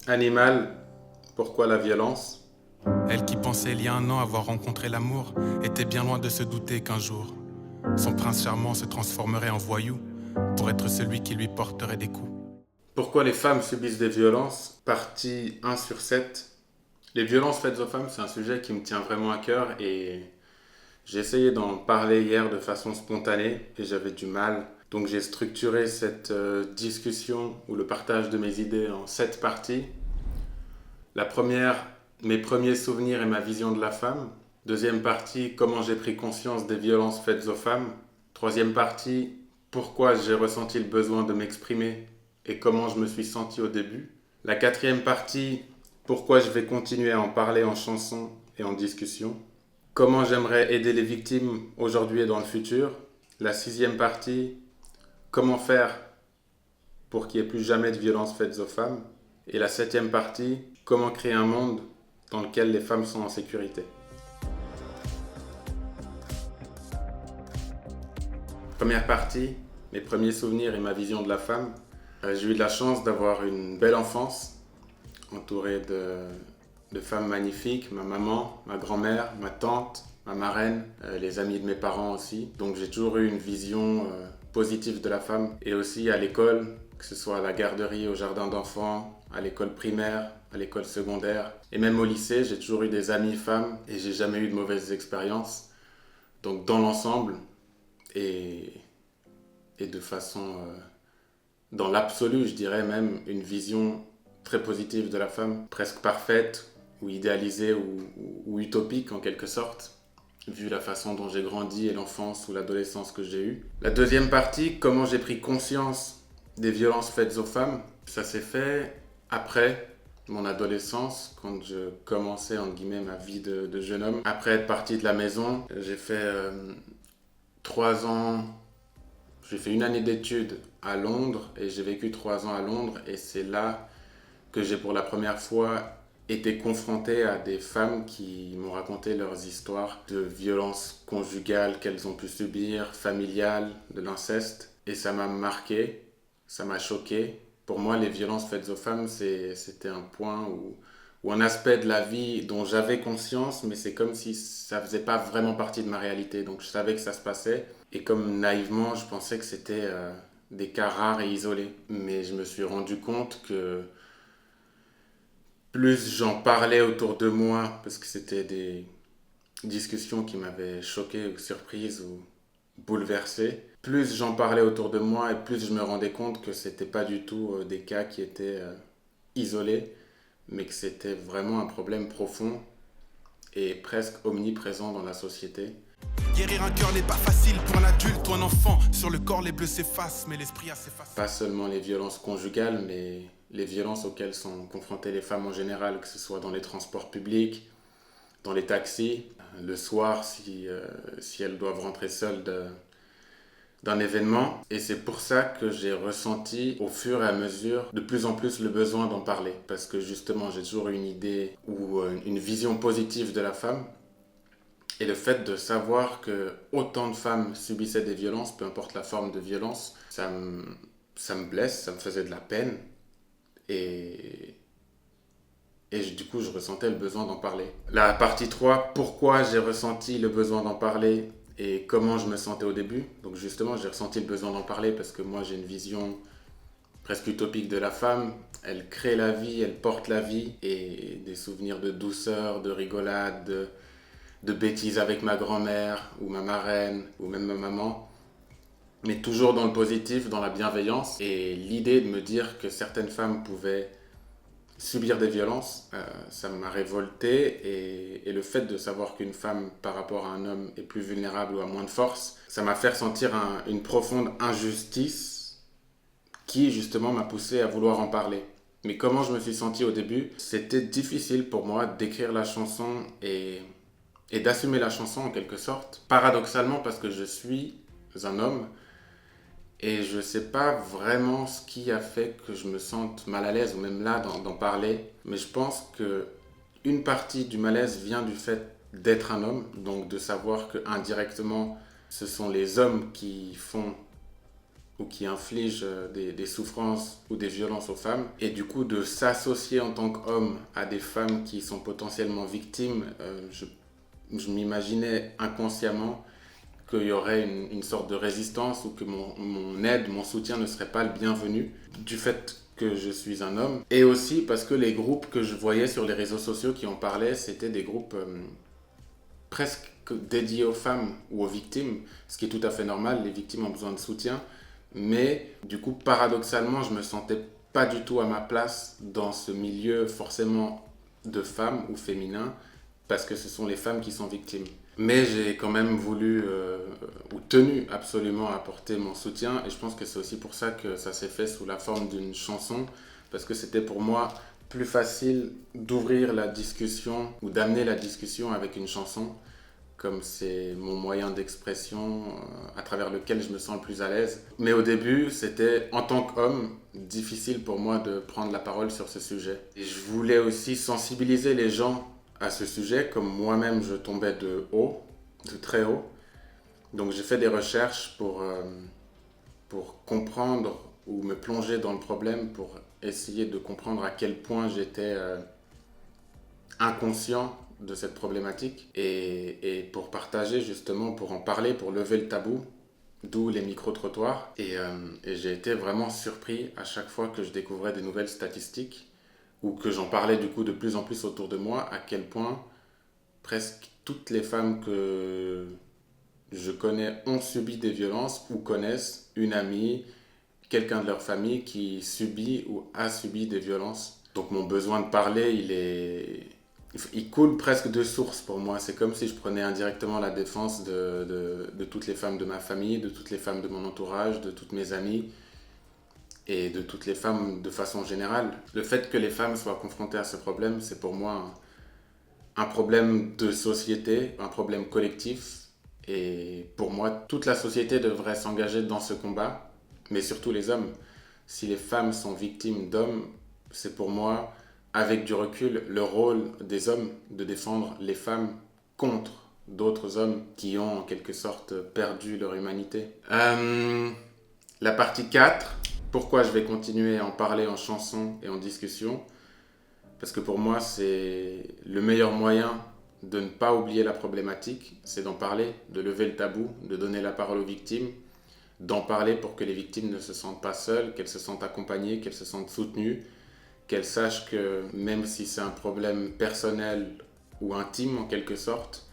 Animal, pourquoi la violence? Elle qui pensait il y a un an avoir rencontré l'amour était bien loin de se douter qu'un jour, son prince charmant se transformerait en voyou pour être celui qui lui porterait des coups. Pourquoi les femmes subissent des violences? Partie 1 sur 7. Les violences faites aux femmes, c'est un sujet qui me tient vraiment à cœur et j'ai essayé d'en parler hier de façon spontanée et j'avais du mal. Donc j'ai structuré cette discussion ou le partage de mes idées en 7 parties. La première, mes premiers souvenirs et ma vision de la femme. Deuxième partie, comment j'ai pris conscience des violences faites aux femmes. Troisième partie, pourquoi j'ai ressenti le besoin de m'exprimer et comment je me suis senti au début. La quatrième partie, pourquoi je vais continuer à en parler en chanson et en discussion. Comment j'aimerais aider les victimes aujourd'hui et dans le futur. La sixième partie, comment faire pour qu'il n'y ait plus jamais de violences faites aux femmes. Et la septième partie, comment créer un monde dans lequel les femmes sont en sécurité. Première partie, mes premiers souvenirs et ma vision de la femme. J'ai eu de la chance d'avoir une belle enfance, entourée de femmes magnifiques, ma maman, ma grand-mère, ma tante, ma marraine, les amis de mes parents aussi. Donc j'ai toujours eu une vision positive de la femme. Et aussi à l'école, que ce soit à la garderie, au jardin d'enfants, à l'école primaire, à l'école secondaire. Et même au lycée, j'ai toujours eu des amies femmes et j'ai jamais eu de mauvaises expériences. Donc dans l'ensemble et, et de façon, dans l'absolu, je dirais même une vision très positive de la femme, presque parfaite ou idéalisée ou utopique en quelque sorte, vu la façon dont j'ai grandi et l'enfance ou l'adolescence que j'ai eue. La deuxième partie, comment j'ai pris conscience des violences faites aux femmes, ça s'est fait après mon adolescence, quand je commençais entre guillemets ma vie de jeune homme. Après être parti de la maison, j'ai fait 3 ans, j'ai fait une année d'études à Londres et j'ai vécu 3 ans à Londres et c'est là que j'ai pour la première fois été confronté à des femmes qui m'ont raconté leurs histoires de violences conjugales qu'elles ont pu subir, familiales, de l'inceste. Et ça m'a marqué, ça m'a choqué. Pour moi, les violences faites aux femmes, c'était un point ou un aspect de la vie dont j'avais conscience, mais c'est comme si ça faisait pas vraiment partie de ma réalité. Donc je savais que ça se passait. Et comme naïvement, je pensais que c'était des cas rares et isolés. Mais je me suis rendu compte que plus j'en parlais autour de moi, parce que c'était des discussions qui m'avaient choqué ou surprise ou bouleversé, plus j'en parlais autour de moi et plus je me rendais compte que c'était pas du tout des cas qui étaient isolés, mais que c'était vraiment un problème profond et presque omniprésent dans la société. Guérir un cœur n'est pas facile pour un adulte ou un enfant. Sur le corps, les bleus s'effacent, mais l'esprit a s'efface. Pas seulement les violences conjugales, mais les violences auxquelles sont confrontées les femmes en général, que ce soit dans les transports publics, dans les taxis, le soir si elles doivent rentrer seules d'un événement. Et c'est pour ça que j'ai ressenti au fur et à mesure de plus en plus le besoin d'en parler. Parce que justement, j'ai toujours eu une idée ou une vision positive de la femme. Et le fait de savoir que autant de femmes subissaient des violences, peu importe la forme de violence, ça me blesse, ça me faisait de la peine. Et, du coup, je ressentais le besoin d'en parler. La partie 3, pourquoi j'ai ressenti le besoin d'en parler et comment je me sentais au début. Donc justement, j'ai ressenti le besoin d'en parler parce que moi, j'ai une vision presque utopique de la femme. Elle crée la vie, elle porte la vie et des souvenirs de douceur, de rigolade, de bêtises avec ma grand-mère ou ma marraine ou même ma maman. Mais toujours dans le positif, dans la bienveillance. Et l'idée de me dire que certaines femmes pouvaient subir des violences, ça m'a révolté et le fait de savoir qu'une femme par rapport à un homme est plus vulnérable ou a moins de force, ça m'a fait ressentir une profonde injustice qui justement m'a poussé à vouloir en parler. Mais comment je me suis senti au début, c'était difficile pour moi d'écrire la chanson et d'assumer la chanson en quelque sorte. Paradoxalement parce que je suis un homme et je sais pas vraiment ce qui a fait que je me sente mal à l'aise ou même là d'en parler. Mais je pense que une partie du malaise vient du fait d'être un homme, donc de savoir que indirectement ce sont les hommes qui font ou qui infligent des souffrances ou des violences aux femmes. Et du coup, de s'associer en tant qu'homme à des femmes qui sont potentiellement victimes, je m'imaginais inconsciemment qu'il y aurait une sorte de résistance ou que mon aide, mon soutien ne serait pas le bienvenu du fait que je suis un homme. Et aussi parce que les groupes que je voyais sur les réseaux sociaux qui en parlaient, c'était des groupes presque dédiés aux femmes ou aux victimes, ce qui est tout à fait normal, les victimes ont besoin de soutien. Mais du coup, paradoxalement, je me sentais pas du tout à ma place dans ce milieu forcément de femmes ou féminin, parce que ce sont les femmes qui sont victimes. Mais j'ai quand même voulu ou tenu absolument à apporter mon soutien, et je pense que c'est aussi pour ça que ça s'est fait sous la forme d'une chanson, parce que c'était pour moi plus facile d'ouvrir la discussion ou d'amener la discussion avec une chanson, comme c'est mon moyen d'expression à travers lequel je me sens le plus à l'aise. Mais au début, c'était en tant qu'homme difficile pour moi de prendre la parole sur ce sujet. Et je voulais aussi sensibiliser les gens à ce sujet, comme moi-même je tombais de haut, de très haut. Donc j'ai fait des recherches pour comprendre ou me plonger dans le problème, pour essayer de comprendre à quel point j'étais inconscient de cette problématique et pour partager justement, pour en parler, pour lever le tabou, d'où les micro-trottoirs. Et j'ai été vraiment surpris à chaque fois que je découvrais des nouvelles statistiques ou que j'en parlais du coup de plus en plus autour de moi, à quel point presque toutes les femmes que je connais ont subi des violences ou connaissent une amie, quelqu'un de leur famille qui subit ou a subi des violences. Donc mon besoin de parler, il coule presque de source pour moi. C'est comme si je prenais indirectement la défense de toutes les femmes de ma famille, de toutes les femmes de mon entourage, de toutes mes amies et de toutes les femmes de façon générale. Le fait que les femmes soient confrontées à ce problème, c'est pour moi un problème de société, un problème collectif. Et pour moi, toute la société devrait s'engager dans ce combat, mais surtout les hommes. Si les femmes sont victimes d'hommes, c'est pour moi, avec du recul, le rôle des hommes de défendre les femmes contre d'autres hommes qui ont en quelque sorte perdu leur humanité. La partie 4, pourquoi je vais continuer à en parler en chanson et en discussion? Parce que pour moi, c'est le meilleur moyen de ne pas oublier la problématique, c'est d'en parler, de lever le tabou, de donner la parole aux victimes, d'en parler pour que les victimes ne se sentent pas seules, qu'elles se sentent accompagnées, qu'elles se sentent soutenues, qu'elles sachent que même si c'est un problème personnel ou intime en quelque sorte,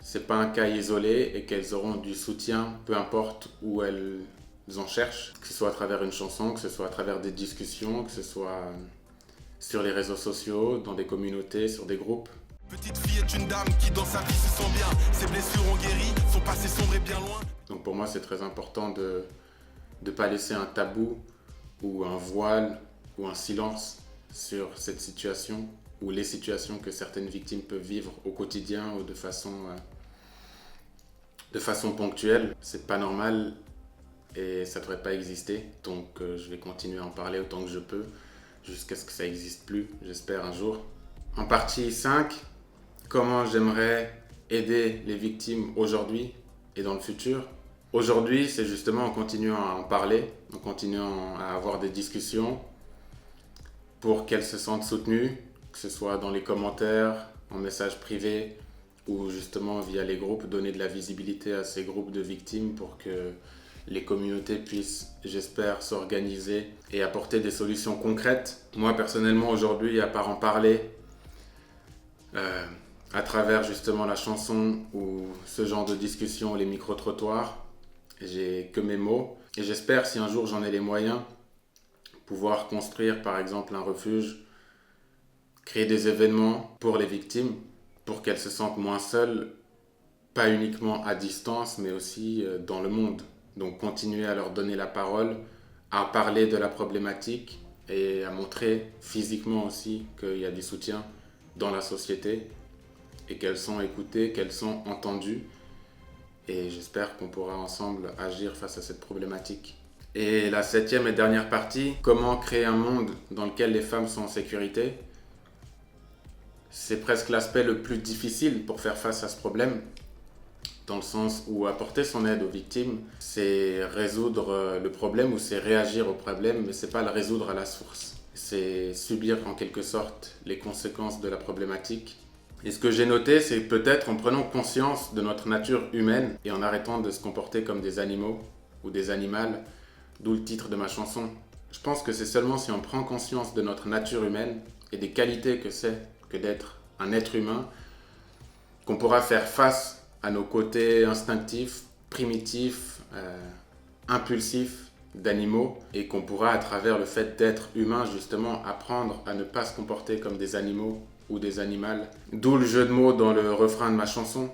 c'est pas un cas isolé et qu'elles auront du soutien, peu importe où elles en cherchent, que ce soit à travers une chanson, que ce soit à travers des discussions, que ce soit sur les réseaux sociaux, dans des communautés, sur des groupes. Petite fille est une dame qui dans sa vie se sent bien. Ses blessures ont guéri, son passé sombre est bien loin. Donc pour moi c'est très important de ne pas laisser un tabou ou un voile ou un silence sur cette situation ou les situations que certaines victimes peuvent vivre au quotidien ou de façon ponctuelle. C'est pas normal et ça devrait pas exister. Donc je vais continuer à en parler autant que je peux jusqu'à ce que ça n'existe plus, j'espère un jour. En partie 5, comment j'aimerais aider les victimes aujourd'hui et dans le futur. Aujourd'hui, c'est justement en continuant à en parler, en continuant à avoir des discussions pour qu'elles se sentent soutenues, que ce soit dans les commentaires, en messages privés ou justement via les groupes, donner de la visibilité à ces groupes de victimes pour que les communautés puissent, j'espère, s'organiser et apporter des solutions concrètes. Moi, personnellement, aujourd'hui, à part en parler, à travers justement la chanson ou ce genre de discussion, les micro-trottoirs, j'ai que mes mots. Et j'espère, si un jour j'en ai les moyens, pouvoir construire par exemple un refuge, créer des événements pour les victimes, pour qu'elles se sentent moins seules, pas uniquement à distance, mais aussi dans le monde. Donc continuer à leur donner la parole, à parler de la problématique et à montrer physiquement aussi qu'il y a du soutien dans la société et qu'elles sont écoutées, qu'elles sont entendues. Et j'espère qu'on pourra ensemble agir face à cette problématique. Et la 7e et dernière partie, comment créer un monde dans lequel les femmes sont en sécurité. C'est presque l'aspect le plus difficile pour faire face à ce problème. dans le sens où apporter son aide aux victimes, c'est résoudre le problème ou c'est réagir au problème, mais c'est pas le résoudre à la source. C'est subir en quelque sorte les conséquences de la problématique. Et ce que j'ai noté, c'est peut-être en prenant conscience de notre nature humaine et en arrêtant de se comporter comme des animaux ou des animales, d'où le titre de ma chanson. Je pense que c'est seulement si on prend conscience de notre nature humaine et des qualités que c'est que d'être un être humain qu'on pourra faire face à nos côtés instinctifs, primitifs, impulsifs d'animaux et qu'on pourra à travers le fait d'être humain justement apprendre à ne pas se comporter comme des animaux ou des animales. D'où le jeu de mots dans le refrain de ma chanson.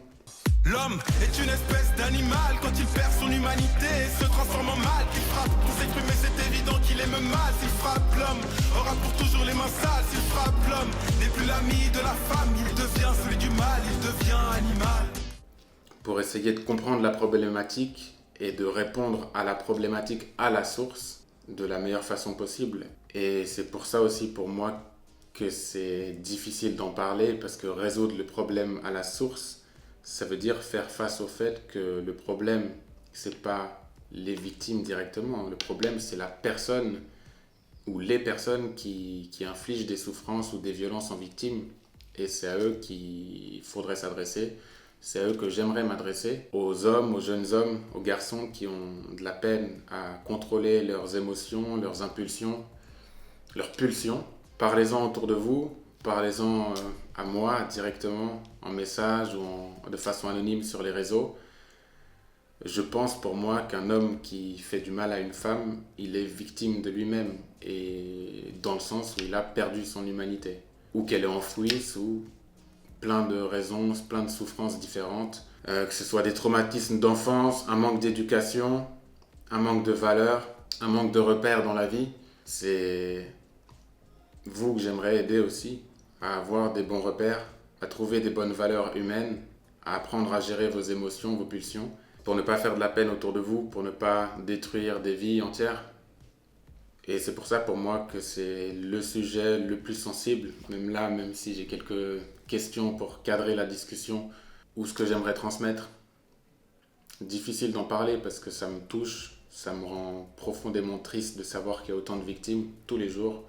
L'homme est une espèce d'animal. Quand il perd son humanité, se transforme en mal qu'il frappe. Pour s'exprimer, c'est évident qu'il aime mal. S'il frappe, l'homme aura pour toujours les mains sales. S'il frappe, l'homme n'est plus l'ami de la femme. Il devient celui du mal, il devient animal. Pour essayer de comprendre la problématique et de répondre à la problématique à la source de la meilleure façon possible. Et c'est pour ça aussi pour moi que c'est difficile d'en parler, parce que résoudre le problème à la source, ça veut dire faire face au fait que le problème, c'est pas les victimes directement. Le problème, c'est la personne ou les personnes qui infligent des souffrances ou des violences en victime. Et c'est à eux qu'il faudrait s'adresser. C'est à eux que j'aimerais m'adresser. Aux hommes, aux jeunes hommes, aux garçons qui ont de la peine à contrôler leurs émotions, leurs impulsions, leurs pulsions. Parlez-en autour de vous. Parlez-en à moi directement, en message ou de façon anonyme sur les réseaux. Je pense pour moi qu'un homme qui fait du mal à une femme, il est victime de lui-même, et dans le sens où il a perdu son humanité, ou qu'elle est enfouie sous plein de raisons, plein de souffrances différentes, que ce soit des traumatismes d'enfance, un manque d'éducation, un manque de valeurs, un manque de repères dans la vie. C'est vous que j'aimerais aider aussi à avoir des bons repères, à trouver des bonnes valeurs humaines, à apprendre à gérer vos émotions, vos pulsions, pour ne pas faire de la peine autour de vous, pour ne pas détruire des vies entières. Et c'est pour ça pour moi que c'est le sujet le plus sensible, même là, même si j'ai quelques questions pour cadrer la discussion ou ce que j'aimerais transmettre. Difficile d'en parler parce que ça me touche, ça me rend profondément triste de savoir qu'il y a autant de victimes tous les jours.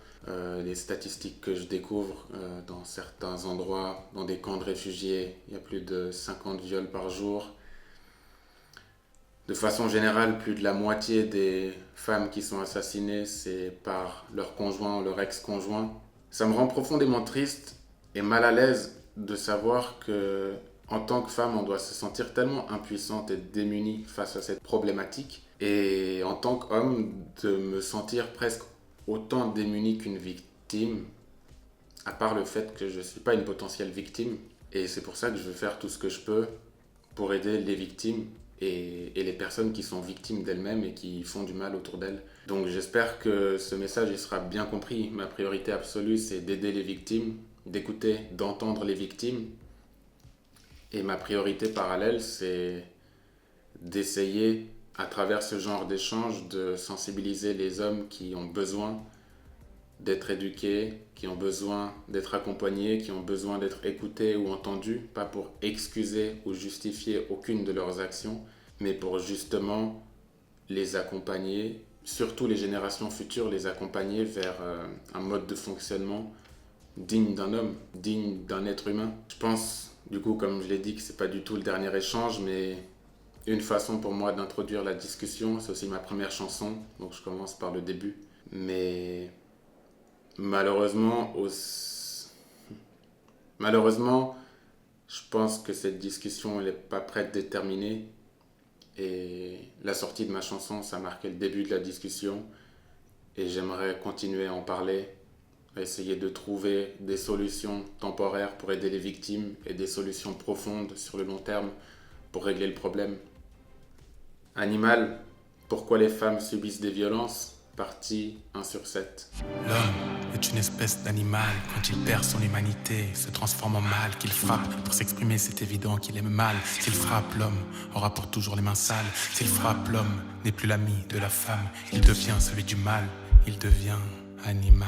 Les statistiques que je découvre dans certains endroits, dans des camps de réfugiés, il y a plus de 50 viols par jour. De façon générale, plus de la moitié des femmes qui sont assassinées, c'est par leur conjoint ou leur ex-conjoint. Ça me rend profondément triste et mal à l'aise de savoir que, en tant que femme, on doit se sentir tellement impuissante et démunie face à cette problématique. Et en tant qu'homme, de me sentir presque autant démuni qu'une victime, à part le fait que je ne suis pas une potentielle victime. Et c'est pour ça que je veux faire tout ce que je peux pour aider les victimes et les personnes qui sont victimes d'elles-mêmes et qui font du mal autour d'elles. Donc j'espère que ce message il sera bien compris. Ma priorité absolue, c'est d'aider les victimes, d'écouter, d'entendre les victimes. Et ma priorité parallèle, c'est d'essayer, à travers ce genre d'échange, de sensibiliser les hommes qui ont besoin d'être éduqués, qui ont besoin d'être accompagnés, qui ont besoin d'être écoutés ou entendus, pas pour excuser ou justifier aucune de leurs actions, mais pour justement les accompagner, surtout les générations futures, les accompagner vers un mode de fonctionnement digne d'un homme, digne d'un être humain. Je pense, du coup, comme je l'ai dit, que c'est pas du tout le dernier échange, mais une façon pour moi d'introduire la discussion. C'est aussi ma première chanson, donc je commence par le début. Mais malheureusement, je pense que cette discussion elle n'est pas prête d'être terminée. Et la sortie de ma chanson, ça marquait le début de la discussion. Et j'aimerais continuer à en parler, à essayer de trouver des solutions temporaires pour aider les victimes et des solutions profondes sur le long terme pour régler le problème. Animal, pourquoi les femmes subissent des violences ? Partie 1 sur 7. L'homme est une espèce d'animal. Quand il perd son humanité, se transforme en mal qu'il frappe. Pour s'exprimer, c'est évident qu'il aime mal. S'il frappe, l'homme aura pour toujours les mains sales. S'il frappe, l'homme n'est plus l'ami de la femme. Il devient celui du mal. Il devient animal.